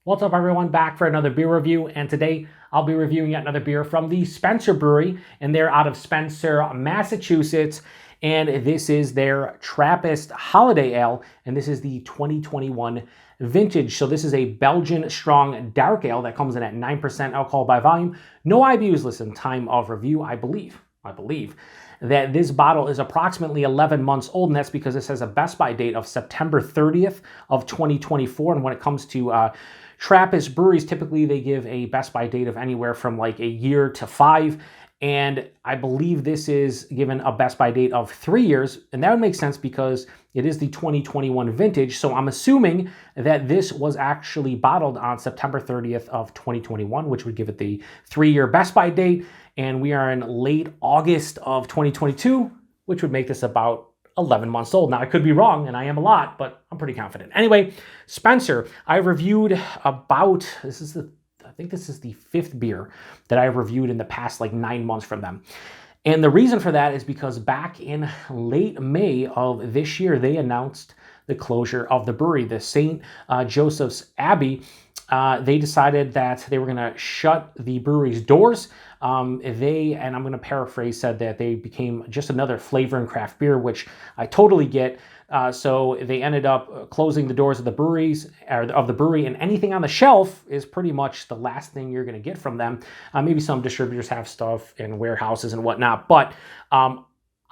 What's up, everyone? Back for another beer review, and today I'll be reviewing yet another beer from the Spencer Brewery, and they're out of Spencer, Massachusetts, and this is their Trappist Holiday Ale, and this is the 2021 vintage. So this is a Belgian Strong Dark Ale that comes in at 9% alcohol by volume. No IBUs listed. Time of review, I believe that this bottle is approximately 11 months old, and that's because this has a best by date of September 30th of 2024. And when it comes to Trappist breweries, typically they give a best by date of anywhere from like a year to 5. And I believe this is given a best by date of 3 years. And that would make sense because it is the 2021 vintage. So I'm assuming that this was actually bottled on September 30th of 2021, which would give it the 3-year best by date. And we are in late August of 2022, which would make this about 11 months old. Now, I could be wrong, and I am a lot, but I'm pretty confident. Anyway, Spencer, I reviewed about, I think this is the 5th beer that I've reviewed in the past like 9 months from them. And the reason for that is because back in late May of this year, they announced the closure of the brewery, the St. Joseph's Abbey. They decided that they were going to shut the brewery's doors. And I'm going to paraphrase, said that they became just another flavor and craft beer, which I totally get. So they ended up closing the doors of the brewery, and anything on the shelf is pretty much the last thing you're going to get from them. Maybe some distributors have stuff in warehouses and whatnot, but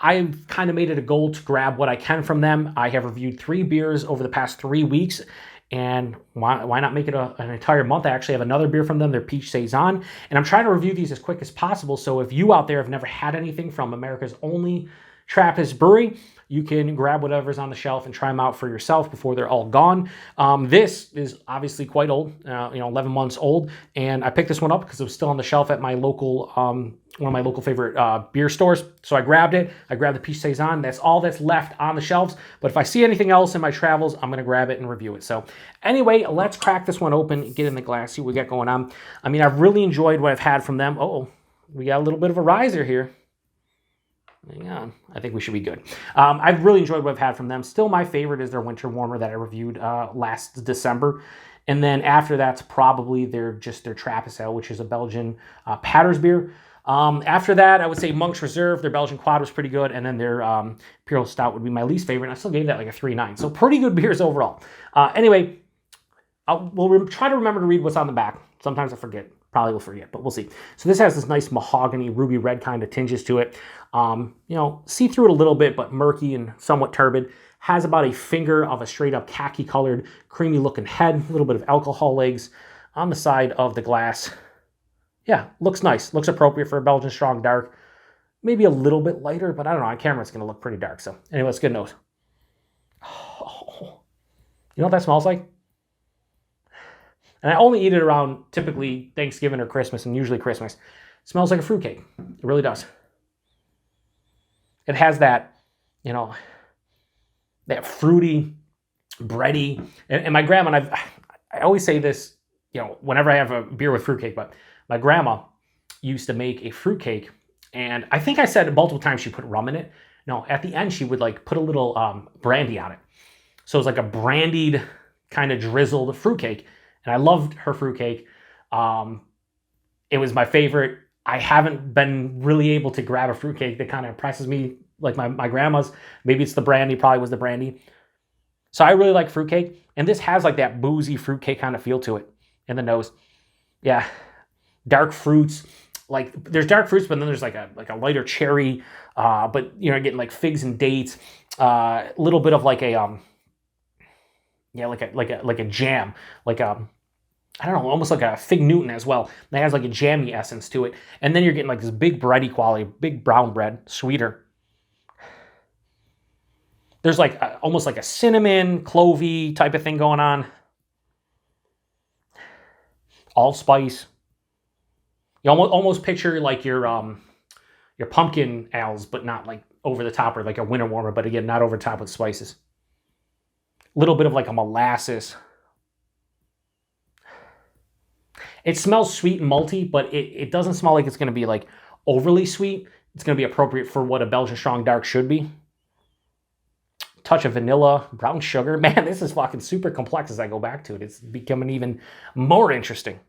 I've kind of made it a goal to grab what I can from them. I have reviewed 3 beers over the past 3 weeks. And why not make it an entire month? I actually have another beer from them, their Peach Saison. And I'm trying to review these as quick as possible. So if you out there have never had anything from America's only Trappist brewery, you can grab whatever's on the shelf and try them out for yourself before they're all gone. This is obviously quite old, 11 months old. And I picked this one up because it was still on the shelf at my local, one of my local favorite beer stores. So I grabbed it. I grabbed the Peach Saison. That's all that's left on the shelves. But if I see anything else in my travels, I'm going to grab it and review it. So anyway, let's crack this one open, get in the glass, see what we got going on. I mean, I've really enjoyed what I've had from them. Oh, we got a little bit of a riser here. Hang on. I think we should be good. I've really enjoyed what I've had from them. Still, my favorite is their Winter Warmer that I reviewed last December. And then after that's probably their Trappist Ale, which is a Belgian Patters beer. After that, I would say Monk's Reserve. Their Belgian Quad was pretty good. And then their Imperial Stout would be my least favorite. And I still gave that like a 3.9. So pretty good beers overall. Anyway, we'll try to remember to read what's on the back. Sometimes I forget. Probably will forget, but we'll see. So this has this nice mahogany, ruby red kind of tinges to it. See through it a little bit, but murky and somewhat turbid. Has about a finger of a straight up khaki colored, creamy looking head. A little bit of alcohol legs on the side of the glass. Yeah, looks nice. Looks appropriate for a Belgian Strong Dark. Maybe a little bit lighter, but I don't know. On camera, it's going to look pretty dark. So anyway, let's get a nose. Oh, you know what that smells like? And I only eat it around typically Thanksgiving or Christmas, and usually Christmas. It smells like a fruitcake. It really does. It has that, that fruity, bready. And my grandma, and I always say this, whenever I have a beer with fruitcake, but my grandma used to make a fruitcake, and I think I said multiple times she put rum in it. No, at the end she would like put a little brandy on it. So it was like a brandied kind of drizzled fruitcake. And I loved her fruitcake. It was my favorite. I haven't been really able to grab a fruitcake that kind of impresses me like my grandma's. Maybe it's the brandy, probably was the brandy. So I really like fruitcake. And this has like that boozy fruitcake kind of feel to it in the nose. Yeah. Dark fruits. Like there's dark fruits, but then there's like a lighter cherry. But getting like figs and dates. A little bit of like a like a jam, like I don't know, almost like a Fig Newton as well. That has like a jammy essence to it. And then you're getting like this big bready quality, big brown bread, sweeter. There's like almost like a cinnamon, clovey type of thing going on. Allspice. You almost picture like your pumpkin ales, but not like over the top, or like a Winter Warmer, but again, not over the top with spices. A little bit of like a molasses. It smells sweet and malty, but it doesn't smell like it's going to be like overly sweet. It's going to be appropriate for what a Belgian Strong Dark should be. touch of vanilla, brown sugar. Man, this is fucking super complex as I go back to it. It's becoming even more interesting.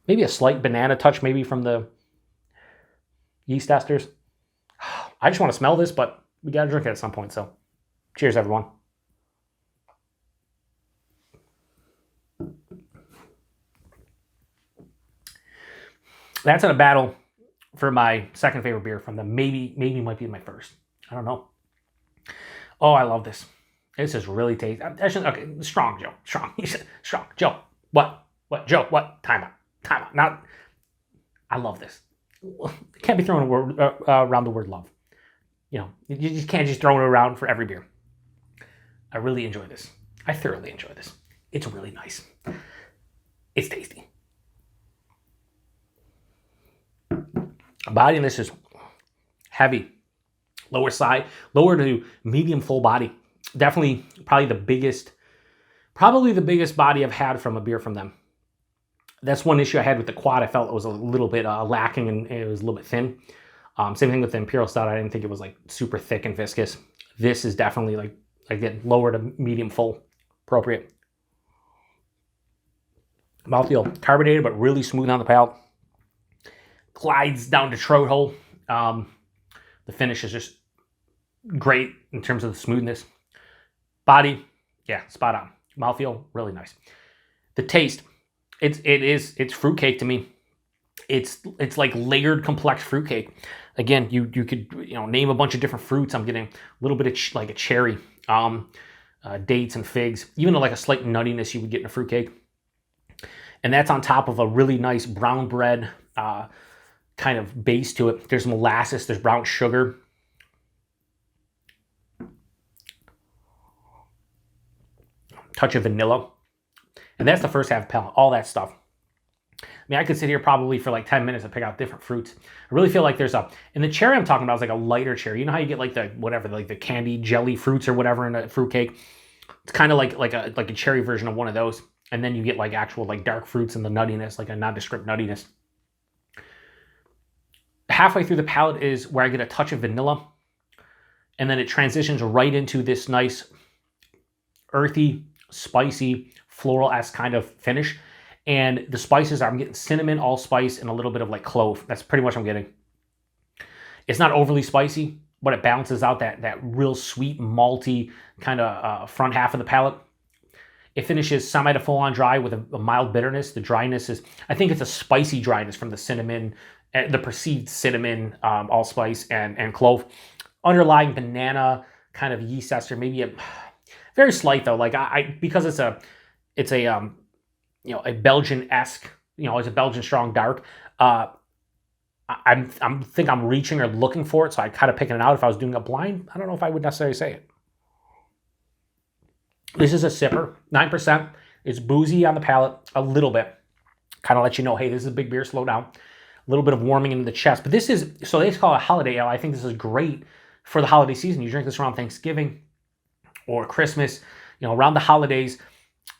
Maybe a slight banana touch, maybe from the yeast esters. I just want to smell this, but we got to drink it at some point. So cheers, everyone. That's in a battle for my second favorite beer from them. Maybe might be my first. I don't know. Oh, I love this. This is really tasty. Okay, strong, Joe. Strong. He said strong. Joe. What? Joe, what? Time out. Now, I love this. Can't be throwing around the word love. You know, you just can't just throw it around for every beer. I really enjoy this. I thoroughly enjoy this. It's really nice. It's tasty. Body in this is heavy. Lower to medium full body. Definitely probably the biggest body I've had from a beer from them. That's one issue I had with the quad. I felt it was a little bit lacking and it was a little bit thin. Same thing with the Imperial Stout. I didn't think it was like super thick and viscous. This is definitely like again, lower to medium full, appropriate. Mouthfeel carbonated, but really smooth on the palate. Glides down to throat hole. The finish is just great in terms of the smoothness. Body, yeah, spot on. Mouthfeel, really nice. The taste, it's fruitcake to me. It's like layered, complex fruitcake. Again, you could name a bunch of different fruits. I'm getting a little bit of like a cherry, dates and figs, even like a slight nuttiness you would get in a fruitcake. And that's on top of a really nice brown bread kind of base to it. There's molasses, there's brown sugar. Touch of vanilla. And that's the first half palate, all that stuff. I mean, I could sit here probably for like 10 minutes and pick out different fruits. I really feel like there's and the cherry I'm talking about is like a lighter cherry. You know how you get like the candy jelly fruits or whatever in a fruitcake? It's kind of like a cherry version of one of those. And then you get like actual like dark fruits and the nuttiness, like a nondescript nuttiness. Halfway through the palate is where I get a touch of vanilla. And then it transitions right into this nice earthy, spicy, floral-esque kind of finish. And the spices I'm getting cinnamon, allspice, and a little bit of like clove. That's pretty much what I'm getting. It's not overly spicy, but it balances out that real sweet, malty kind of front half of the palate. It finishes semi to full on dry with a mild bitterness. The dryness is, I think it's a spicy dryness from the cinnamon, the perceived cinnamon, allspice, and clove. Underlying banana kind of yeast ester, maybe a very slight though. Like because it's a Belgian-esque, it's a Belgian Strong Dark. I think I'm reaching or looking for it, so I kind of picking it out. If I was doing a blind, I don't know if I would necessarily say it. This is a sipper, 9%. It's boozy on the palate a little bit. Kind of let you know, hey, this is a big beer, slow down. A little bit of warming into the chest. But this is, so they call it a holiday ale. I think this is great for the holiday season. You drink this around Thanksgiving or Christmas, around the holidays,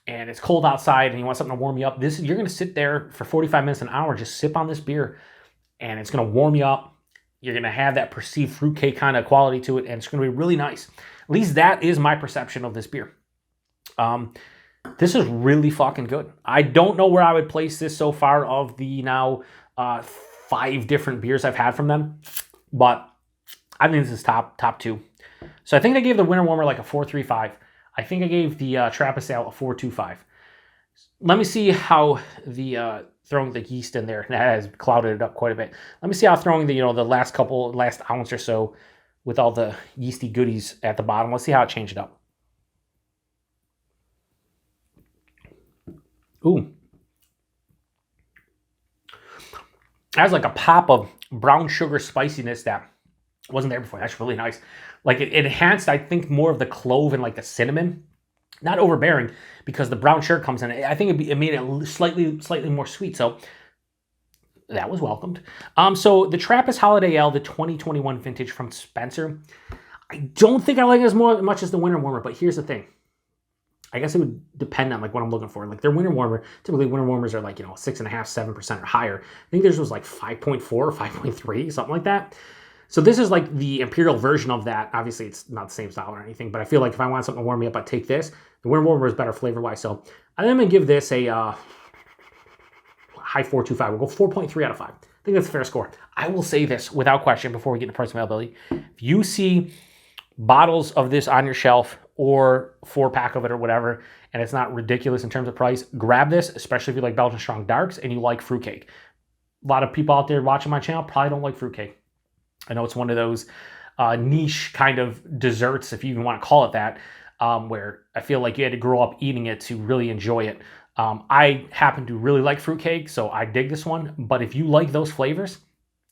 and it's cold outside and you want something to warm you up. You're going to sit there for 45 minutes, an hour, just sip on this beer, and it's going to warm you up. You're going to have that perceived fruitcake kind of quality to it, and it's going to be really nice. At least that is my perception of this beer. This is really fucking good. I don't know where I would place this so far of the now 5 different beers I've had from them, but I think this is top 2. So I think I gave the Winter Warmer like a 4.35. I think I gave the Trappist Ale a 4.25. Let me see how the throwing the yeast in there has clouded it up quite a bit. Let me see how throwing the the last ounce or so with all the yeasty goodies at the bottom. Let's see how it changed it up. Ooh. Has like a pop of brown sugar spiciness that wasn't there before. That's really nice. Like it enhanced, I think, more of the clove and like the cinnamon. Not overbearing because the brown sugar comes in. I think it made it slightly more sweet. So that was welcomed. So the Trappist Holiday Ale, the 2021 vintage from Spencer. I don't think I like it as much as the Winter Warmer, but here's the thing. I guess it would depend on like what I'm looking for. Like their winter warmer, typically winter warmers are like, 6.5, 7% or higher. I think theirs was like 5.4 or 5.3, something like that. So this is like the imperial version of that. Obviously, it's not the same style or anything, but I feel like if I want something to warm me up, I'd take this. The winter warmer is better flavor-wise. So I'm going to give this a high 4.25. We'll go 4.3 out of 5. I think that's a fair score. I will say this without question before we get into price availability. If you see bottles of this on your shelf or 4-pack of it or whatever, and it's not ridiculous in terms of price, grab this, especially if you like Belgian Strong Darks and you like fruitcake. A lot of people out there watching my channel probably don't like fruitcake. I know it's one of those niche kind of desserts, if you even want to call it that, where I feel like you had to grow up eating it to really enjoy it. I happen to really like fruitcake, so I dig this one. But if you like those flavors,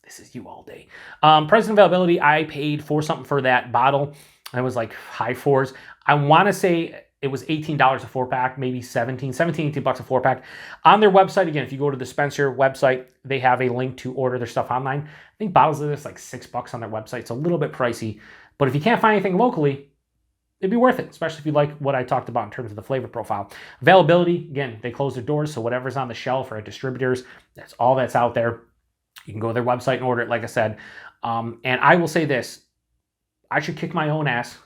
this is you all day. Price and availability, I paid for something for that bottle. It was like high 4s. I want to say it was $18 a 4-pack, maybe 18 bucks a 4-pack. On their website, again, if you go to the Spencer website, they have a link to order their stuff online. I think bottles of this like $6 on their website. It's a little bit pricey, but if you can't find anything locally, it'd be worth it, especially if you like what I talked about in terms of the flavor profile. Availability, again, they close their doors, so whatever's on the shelf or at distributors, that's all that's out there. You can go to their website and order it, like I said. And I will say this, I should kick my own ass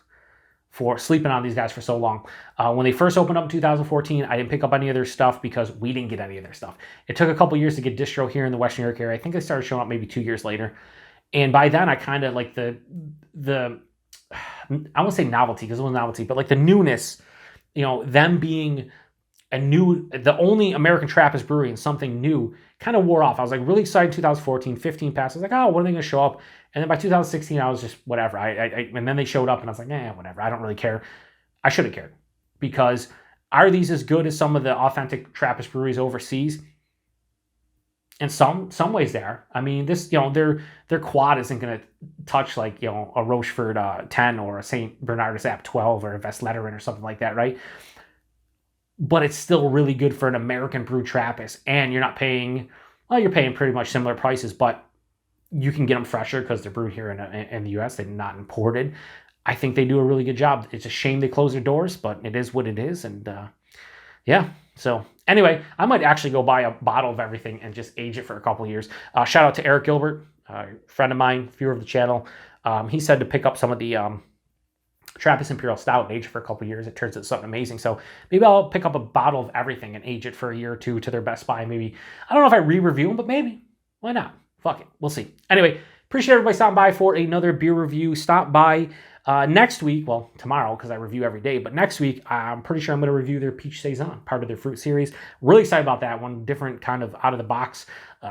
for sleeping on these guys for so long. When they first opened up in 2014, I didn't pick up any of their stuff because we didn't get any of their stuff. It took a couple years to get distro here in the Western New York area. I think they started showing up maybe 2 years later. And by then, I kind of like the I won't say novelty because it wasn't novelty, but like the newness, them being the only American Trappist brewery and something new kind of wore off. I was like really excited in 2014, 15 passed. I was like, oh, when are they going to show up? And then by 2016, I was just whatever. And then they showed up and I was like, whatever. I don't really care. I should have cared because are these as good as some of the authentic Trappist breweries overseas? In some ways they are. I mean, this, their quad isn't going to touch like, a Rochefort 10 or a St. Bernardus App 12 or a Vestletteren or something like that, right? But it's still really good for an American brew Trappist. And you're not paying, you're paying pretty much similar prices, but you can get them fresher because they're brewed here in the U.S. They're not imported. I think they do a really good job. It's a shame they close their doors, but it is what it is. And yeah, so anyway, I might actually go buy a bottle of everything and just age it for a couple of years. Shout out to Eric Gilbert, a friend of mine, viewer of the channel. He said to pick up some of the Trappist Imperial Stout and age it for a couple of years. It turns into something amazing. So maybe I'll pick up a bottle of everything and age it for a year or two to their Best Buy. Maybe, I don't know if I re-review them, but maybe. Why not? Fuck it. We'll see. Anyway, appreciate everybody stopping by for another beer review. Stop by next week, well, tomorrow, because I review every day, but next week, I'm pretty sure I'm going to review their Peach Saison, part of their fruit series. Really excited about that one, different kind of out of the box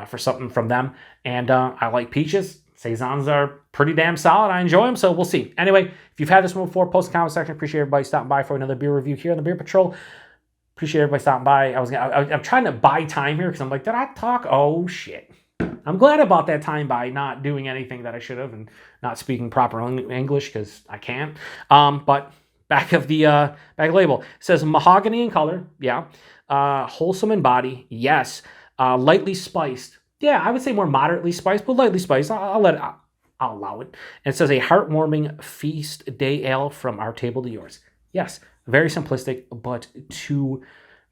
for something from them. And I like peaches. Saisons are pretty damn solid. I enjoy them, so we'll see. Anyway, if you've had this one before, post in the comment section. Appreciate everybody stopping by for another beer review here on the Beer Patrol. Appreciate everybody stopping by. I'm trying to buy time here because I'm like, did I talk? Oh, shit. I'm glad about that time by not doing anything that I should have and not speaking proper English because I can't. But back of the label, it says mahogany in color. Yeah. Wholesome in body. Yes. Lightly spiced. Yeah, I would say more moderately spiced, but lightly spiced. I'll allow it. And it says a heartwarming feast day ale from our table to yours. Yes. Very simplistic, but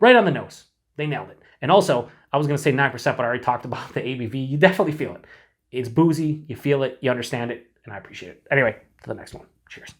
right on the nose. They nailed it. And also, I was going to say 9%, but I already talked about the ABV. You definitely feel it. It's boozy. You feel it. You understand it. And I appreciate it. Anyway, to the next one. Cheers.